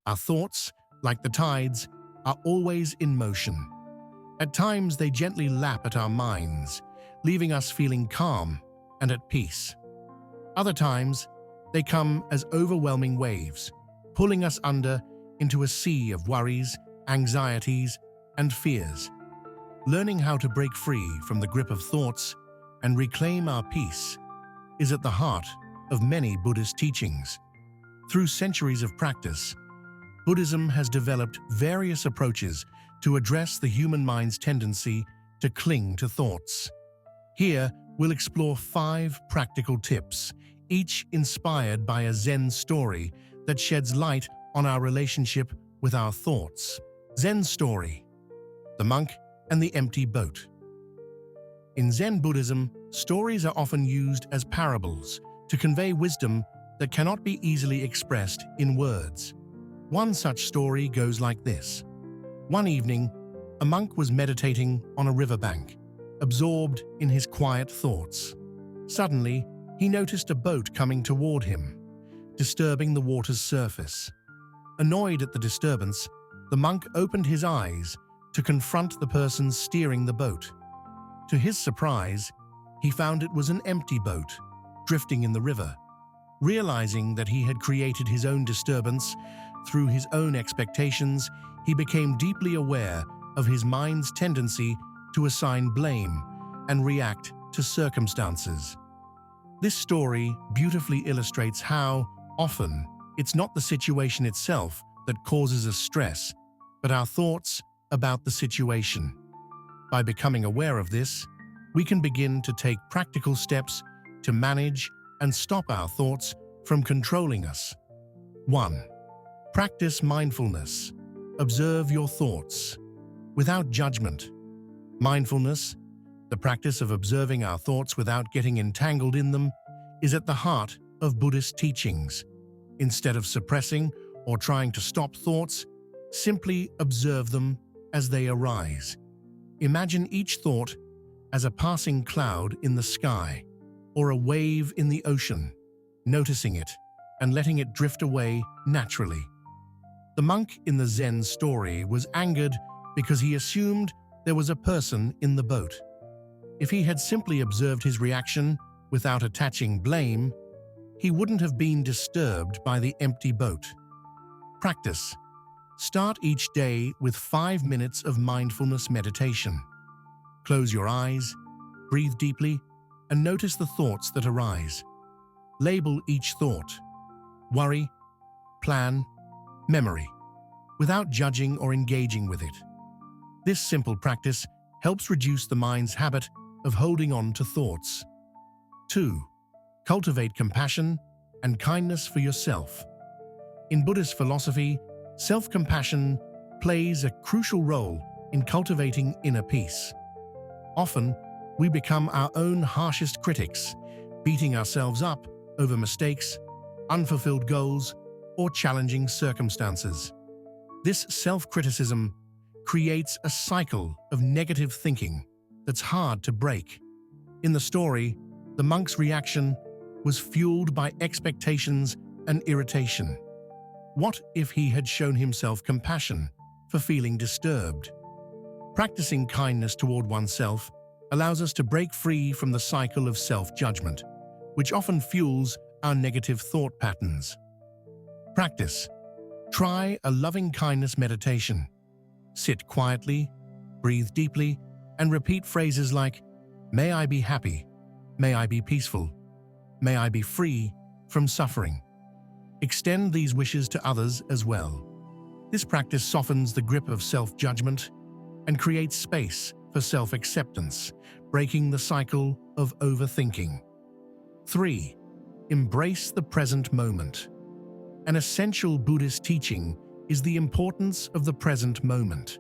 Our thoughts, like the tides, are always in motion. At times, they gently lap at our minds, leaving us feeling calm and at peace. Other times, they come as overwhelming waves, pulling us under into a sea of worries, anxieties, and fears. Learning how to break free from the grip of thoughts and reclaim our peace is at the heart of many Buddhist teachings. Through centuries of practice, Buddhism has developed various approaches to address the human mind's tendency to cling to thoughts. Here, we'll explore 5 practical tips, each inspired by a Zen story that sheds light on our relationship with our thoughts. Zen story: The Monk and the Empty Boat. In Zen Buddhism, stories are often used as parables to convey wisdom that cannot be easily expressed in words. One such story goes like this. One evening, a monk was meditating on a riverbank, absorbed in his quiet thoughts. Suddenly, he noticed a boat coming toward him, disturbing the water's surface. Annoyed at the disturbance, the monk opened his eyes to confront the person steering the boat. To his surprise, he found it was an empty boat, drifting in the river. Realizing that he had created his own disturbance through his own expectations, he became deeply aware of his mind's tendency to assign blame and react to circumstances. This story beautifully illustrates how, often, it's not the situation itself that causes us stress, but our thoughts about the situation. By becoming aware of this, we can begin to take practical steps to manage and stop our thoughts from controlling us. 1. Practice mindfulness. Observe your thoughts without judgment. Mindfulness, the practice of observing our thoughts without getting entangled in them, is at the heart of Buddhist teachings. Instead of suppressing or trying to stop thoughts, simply observe them as they arise. Imagine each thought as a passing cloud in the sky or a wave in the ocean, noticing it and letting it drift away naturally. The monk in the Zen story was angered because he assumed there was a person in the boat. If he had simply observed his reaction without attaching blame, he wouldn't have been disturbed by the empty boat. Practice. Start each day with 5 minutes of mindfulness meditation. Close your eyes, breathe deeply, and notice the thoughts that arise. Label each thought: worry, plan, memory, without judging or engaging with it. This simple practice helps reduce the mind's habit of holding on to thoughts. 2. Cultivate compassion and kindness for yourself. In Buddhist philosophy, self-compassion plays a crucial role in cultivating inner peace. Often, we become our own harshest critics, beating ourselves up over mistakes, unfulfilled goals, or challenging circumstances. This self-criticism creates a cycle of negative thinking that's hard to break. In the story, the monk's reaction was fueled by expectations and irritation. What if he had shown himself compassion for feeling disturbed? Practicing kindness toward oneself allows us to break free from the cycle of self-judgment, which often fuels our negative thought patterns. Practice. Try a loving-kindness meditation. Sit quietly, breathe deeply, and repeat phrases like, "May I be happy, may I be peaceful, may I be free from suffering." Extend these wishes to others as well. This practice softens the grip of self-judgment and creates space for self-acceptance, breaking the cycle of overthinking. 3. Embrace the present moment. An essential Buddhist teaching is the importance of the present moment.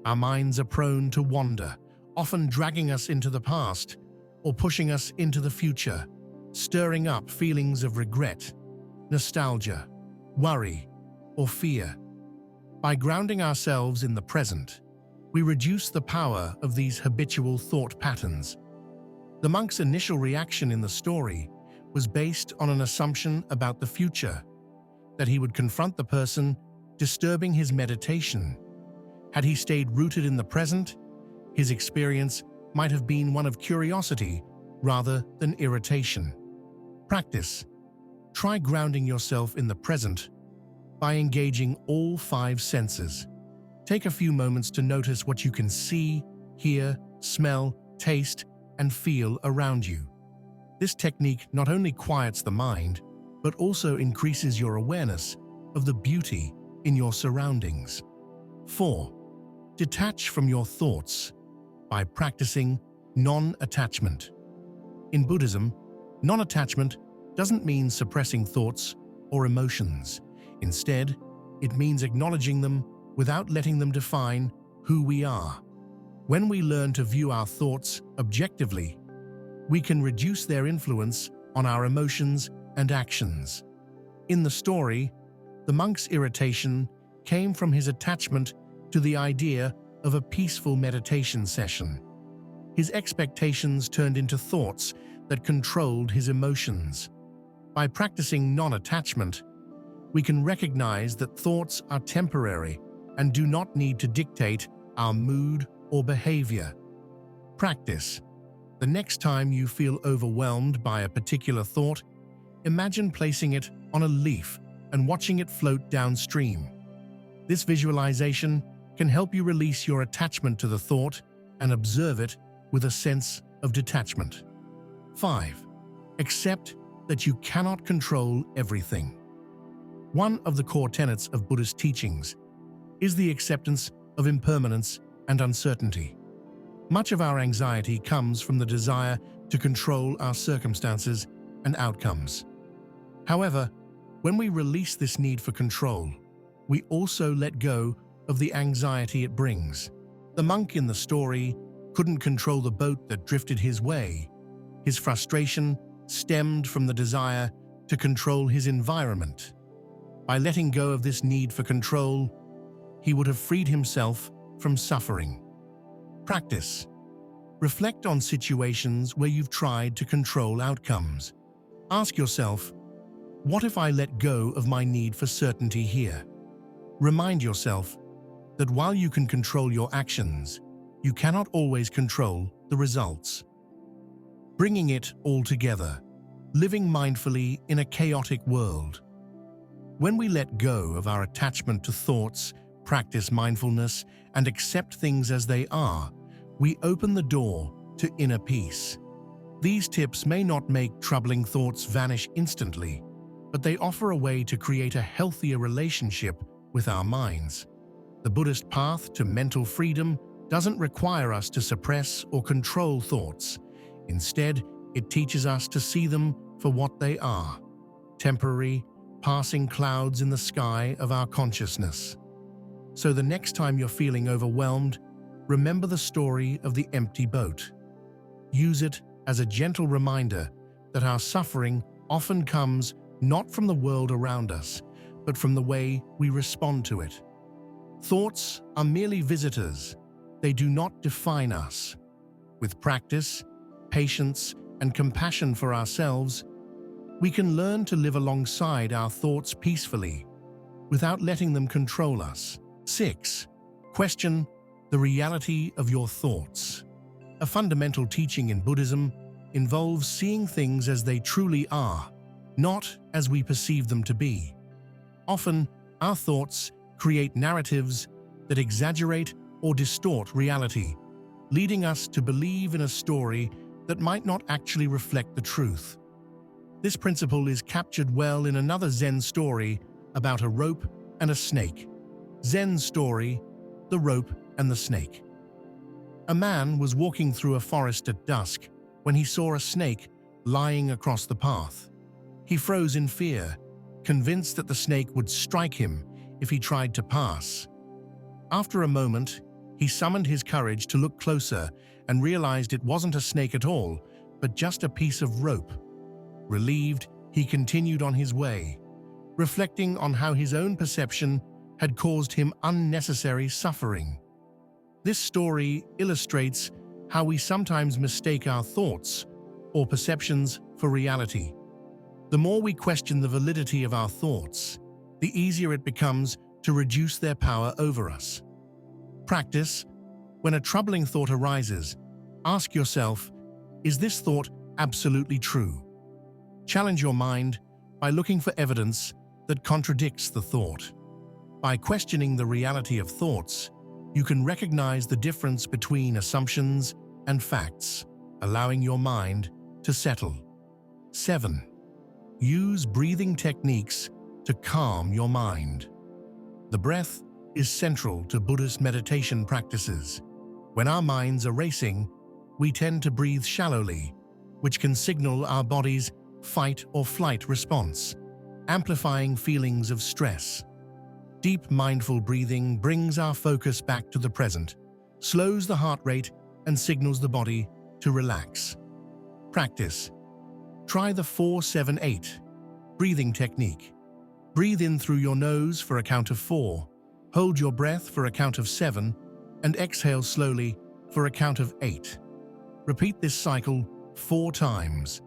Our minds are prone to wander, often dragging us into the past or pushing us into the future, stirring up feelings of regret, nostalgia, worry, or fear. By grounding ourselves in the present, we reduce the power of these habitual thought patterns. The monk's initial reaction in the story was based on an assumption about the future, that he would confront the person disturbing his meditation. Had he stayed rooted in the present, his experience might have been one of curiosity rather than irritation. Practice. Try grounding yourself in the present by engaging all 5 senses. Take a few moments to notice what you can see, hear, smell, taste, and feel around you. This technique not only quiets the mind, but also increases your awareness of the beauty in your surroundings. 4. Detach from your thoughts by practicing non-attachment. In Buddhism, non-attachment doesn't mean suppressing thoughts or emotions. Instead, it means acknowledging them without letting them define who we are. When we learn to view our thoughts objectively, we can reduce their influence on our emotions and actions. In the story, the monk's irritation came from his attachment to the idea of a peaceful meditation session. His expectations turned into thoughts that controlled his emotions. By practicing non-attachment, we can recognize that thoughts are temporary and do not need to dictate our mood or behavior. Practice. The next time you feel overwhelmed by a particular thought, imagine placing it on a leaf and watching it float downstream. This visualization can help you release your attachment to the thought and observe it with a sense of detachment. 5. Accept that you cannot control everything. One of the core tenets of Buddhist teachings is the acceptance of impermanence and uncertainty. Much of our anxiety comes from the desire to control our circumstances and outcomes. However, when we release this need for control, we also let go of the anxiety it brings. The monk in the story couldn't control the boat that drifted his way. His frustration stemmed from the desire to control his environment. By letting go of this need for control, he would have freed himself from suffering. Practice. Reflect on situations where you've tried to control outcomes. Ask yourself, what if I let go of my need for certainty here? Remind yourself that while you can control your actions, you cannot always control the results. Bringing it all together, living mindfully in a chaotic world. When we let go of our attachment to thoughts, practice mindfulness, and accept things as they are, we open the door to inner peace. These tips may not make troubling thoughts vanish instantly, but they offer a way to create a healthier relationship with our minds. The Buddhist path to mental freedom doesn't require us to suppress or control thoughts. Instead, it teaches us to see them for what they are: temporary, passing clouds in the sky of our consciousness. So the next time you're feeling overwhelmed, remember the story of the empty boat. Use it as a gentle reminder that our suffering often comes not from the world around us, but from the way we respond to it. Thoughts are merely visitors. They do not define us. With practice, patience, and compassion for ourselves, we can learn to live alongside our thoughts peacefully, without letting them control us. 6. Question the reality of your thoughts. A fundamental teaching in Buddhism involves seeing things as they truly are, not as we perceive them to be. Often, our thoughts create narratives that exaggerate or distort reality, leading us to believe in a story that might not actually reflect the truth. This principle is captured well in another Zen story about a rope and a snake. Zen story, The Rope and the Snake. A man was walking through a forest at dusk when he saw a snake lying across the path. He froze in fear, convinced that the snake would strike him if he tried to pass. After a moment, he summoned his courage to look closer and realized it wasn't a snake at all, but just a piece of rope. Relieved, he continued on his way, reflecting on how his own perception had caused him unnecessary suffering. This story illustrates how we sometimes mistake our thoughts or perceptions for reality. The more we question the validity of our thoughts, the easier it becomes to reduce their power over us. Practice. When a troubling thought arises, ask yourself, is this thought absolutely true? Challenge your mind by looking for evidence that contradicts the thought. By questioning the reality of thoughts, you can recognize the difference between assumptions and facts, allowing your mind to settle. 7. Use breathing techniques to calm your mind. The breath is central to Buddhist meditation practices. When our minds are racing, we tend to breathe shallowly, which can signal our body's fight or flight response, amplifying feelings of stress. Deep mindful breathing brings our focus back to the present, slows the heart rate, and signals the body to relax. Practice. Try the 4-7-8 breathing technique. Breathe in through your nose for a count of 4, hold your breath for a count of 7, and exhale slowly for a count of 8. Repeat this cycle 4 times.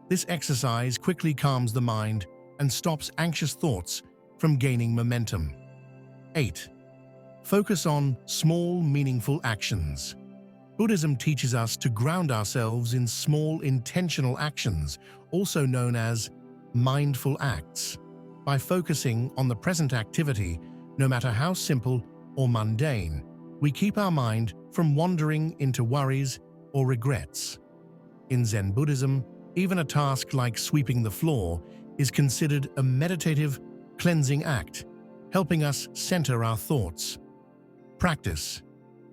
This exercise quickly calms the mind and stops anxious thoughts from gaining momentum. 8. Focus on small, meaningful actions. Buddhism teaches us to ground ourselves in small, intentional actions, also known as mindful acts. By focusing on the present activity, no matter how simple or mundane, we keep our mind from wandering into worries or regrets. In Zen Buddhism, even a task like sweeping the floor is considered a meditative, cleansing act, helping us center our thoughts. Practice.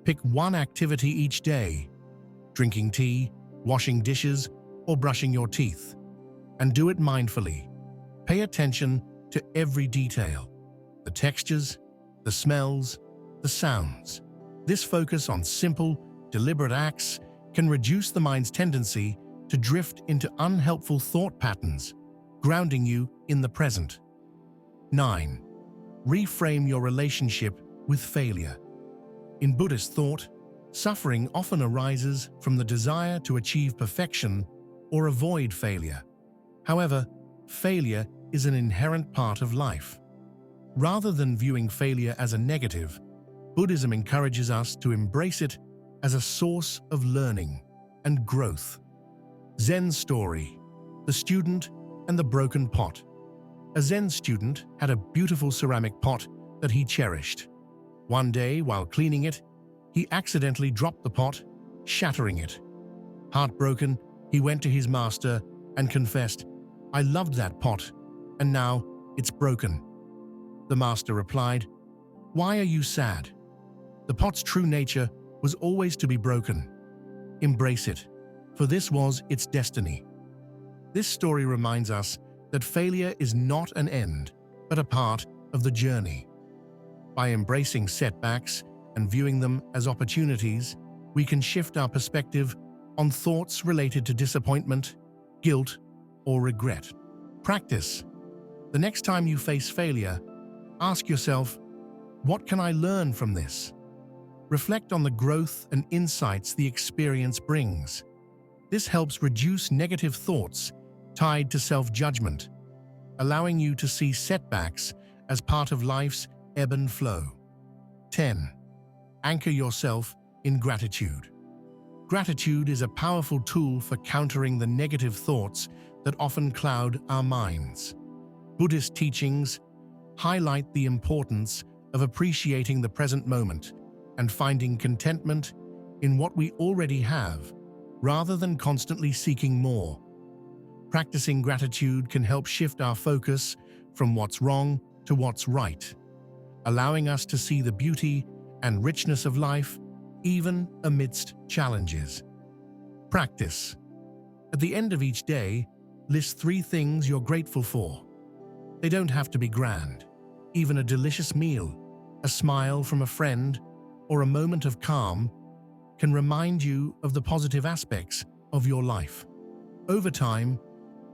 Pick one activity each day, drinking tea, washing dishes, or brushing your teeth, and do it mindfully. Pay attention to every detail, the textures, the smells, the sounds. This focus on simple, deliberate acts can reduce the mind's tendency to drift into unhelpful thought patterns, grounding you in the present. 9. Reframe your relationship with failure. In Buddhist thought, suffering often arises from the desire to achieve perfection or avoid failure. However, failure is an inherent part of life. Rather than viewing failure as a negative, Buddhism encourages us to embrace it as a source of learning and growth. Zen story: the student and the broken pot. A Zen student had a beautiful ceramic pot that he cherished. One day, while cleaning it, he accidentally dropped the pot, shattering it. Heartbroken, he went to his master and confessed, "I loved that pot, and now it's broken." The master replied, "Why are you sad? The pot's true nature was always to be broken. Embrace it, for this was its destiny." This story reminds us that failure is not an end, but a part of the journey. By embracing setbacks and viewing them as opportunities, we can shift our perspective on thoughts related to disappointment, guilt, or regret. Practice. The next time you face failure, ask yourself, what can I learn from this? Reflect on the growth and insights the experience brings. This helps reduce negative thoughts tied to self-judgment, allowing you to see setbacks as part of life's ebb and flow. 10. Anchor yourself in gratitude. Gratitude is a powerful tool for countering the negative thoughts that often cloud our minds. Buddhist teachings highlight the importance of appreciating the present moment and finding contentment in what we already have, rather than constantly seeking more. Practicing gratitude can help shift our focus from what's wrong to what's right, allowing us to see the beauty and richness of life even amidst challenges. Practice. At the end of each day, list 3 things you're grateful for. They don't have to be grand. Even a delicious meal, a smile from a friend, or a moment of calm can remind you of the positive aspects of your life. Over time,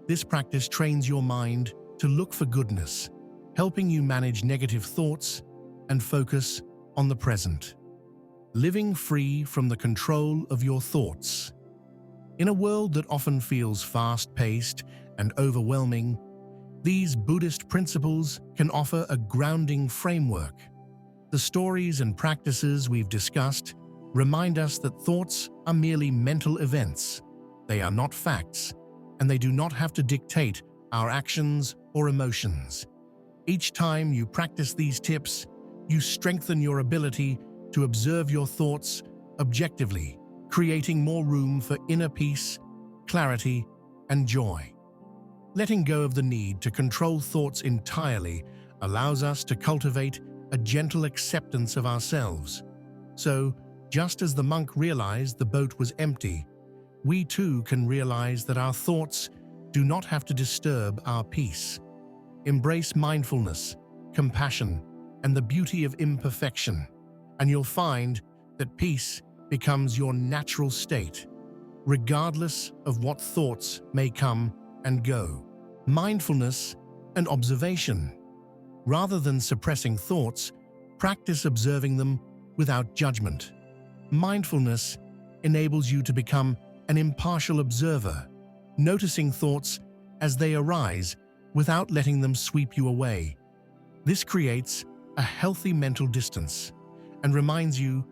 this practice trains your mind to look for goodness, helping you manage negative thoughts and focus on the present. Living free from the control of your thoughts. In a world that often feels fast-paced and overwhelming, These Buddhist principles can offer a grounding framework. The stories and practices we've discussed remind us that thoughts are merely mental events. They are not facts, and they do not have to dictate our actions or emotions. Each time you practice these tips, you strengthen your ability to observe your thoughts objectively, creating more room for inner peace, clarity, and joy. Letting go of the need to control thoughts entirely allows us to cultivate a gentle acceptance of ourselves. So, just as the monk realized the boat was empty, we too can realize that our thoughts do not have to disturb our peace. Embrace mindfulness, compassion, and the beauty of imperfection, and you'll find that peace becomes your natural state, regardless of what thoughts may come and go. Mindfulness and observation. Rather than suppressing thoughts, practice observing them without judgment. Mindfulness enables you to become an impartial observer, noticing thoughts as they arise without letting them sweep you away. This creates a healthy mental distance and reminds you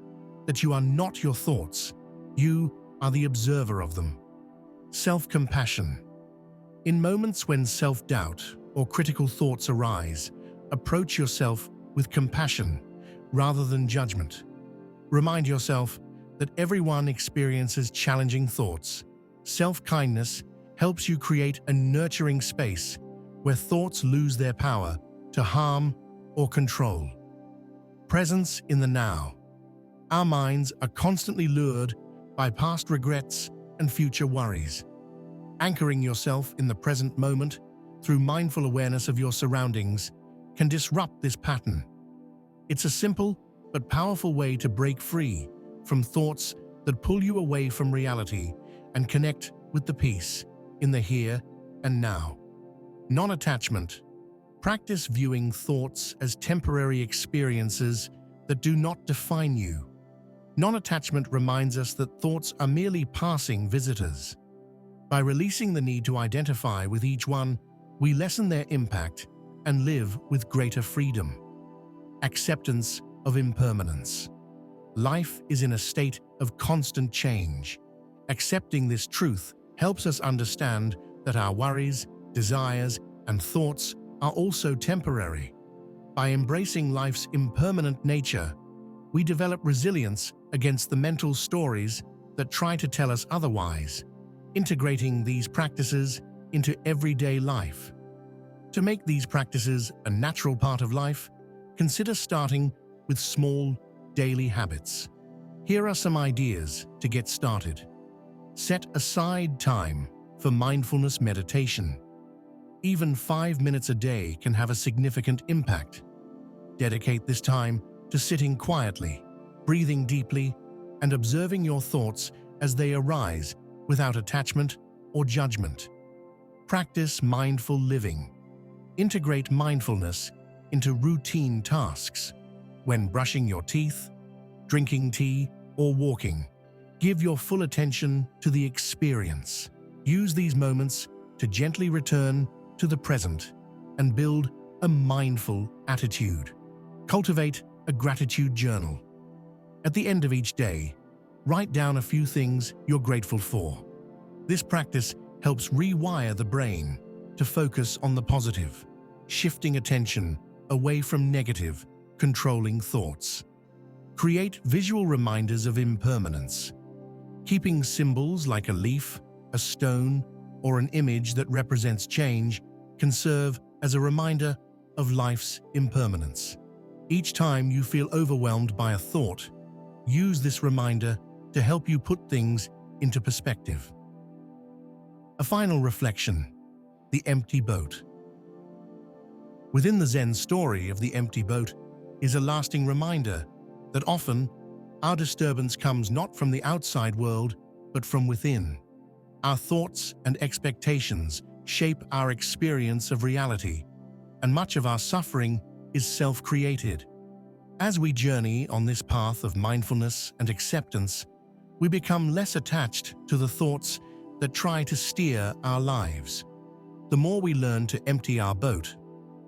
that you are not your thoughts, you are the observer of them. Self-compassion. In moments when self-doubt or critical thoughts arise, approach yourself with compassion rather than judgment. Remind yourself that everyone experiences challenging thoughts. Self-kindness helps you create a nurturing space where thoughts lose their power to harm or control. Presence in the now. Our minds are constantly lured by past regrets and future worries. Anchoring yourself in the present moment through mindful awareness of your surroundings can disrupt this pattern. It's a simple but powerful way to break free from thoughts that pull you away from reality and connect with the peace in the here and now. Non-attachment. Practice viewing thoughts as temporary experiences that do not define you. Non-attachment reminds us that thoughts are merely passing visitors. By releasing the need to identify with each one, we lessen their impact and live with greater freedom. Acceptance of impermanence. Life is in a state of constant change. Accepting this truth helps us understand that our worries, desires, and thoughts are also temporary. By embracing life's impermanent nature, we develop resilience against the mental stories that try to tell us otherwise, integrating these practices into everyday life. To make these practices a natural part of life, consider starting with small, daily habits. Here are some ideas to get started. Set aside time for mindfulness meditation. Even 5 minutes a day can have a significant impact. Dedicate this time to sitting quietly, breathing deeply, and observing your thoughts as they arise without attachment or judgment. Practice mindful living. Integrate mindfulness into routine tasks. When brushing your teeth, drinking tea, or walking, give your full attention to the experience. Use these moments to gently return to the present and build a mindful attitude. Cultivate a gratitude journal. At the end of each day, write down a few things you're grateful for. This practice helps rewire the brain to focus on the positive, shifting attention away from negative, controlling thoughts. Create visual reminders of impermanence. Keeping symbols like a leaf, a stone, or an image that represents change can serve as a reminder of life's impermanence. Each time you feel overwhelmed by a thought, use this reminder to help you put things into perspective. A final reflection: the empty boat. Within the Zen story of the empty boat is a lasting reminder that often our disturbance comes not from the outside world, but from within. Our thoughts and expectations shape our experience of reality, and much of our suffering is self-created. As we journey on this path of mindfulness and acceptance, we become less attached to the thoughts that try to steer our lives. The more we learn to empty our boat,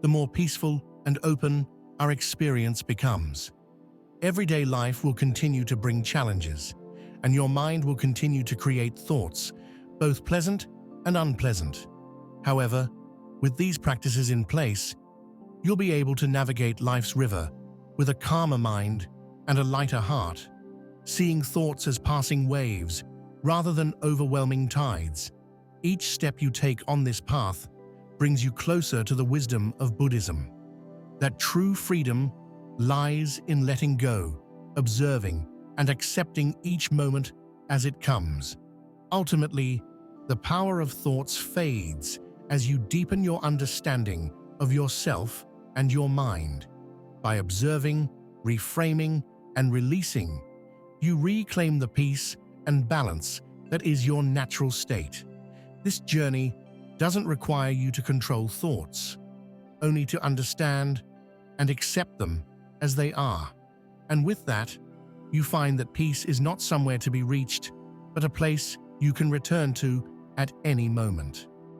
the more peaceful and open our experience becomes. Everyday life will continue to bring challenges, and your mind will continue to create thoughts, both pleasant and unpleasant. However, with these practices in place, you'll be able to navigate life's river with a calmer mind and a lighter heart, seeing thoughts as passing waves rather than overwhelming tides. Each step you take on this path brings you closer to the wisdom of Buddhism. That true freedom lies in letting go, observing, and accepting each moment as it comes. Ultimately, the power of thoughts fades as you deepen your understanding of yourself and your mind. By observing, reframing, and releasing, you reclaim the peace and balance that is your natural state. This journey doesn't require you to control thoughts, only to understand and accept them as they are. And with that, you find that peace is not somewhere to be reached, but a place you can return to at any moment.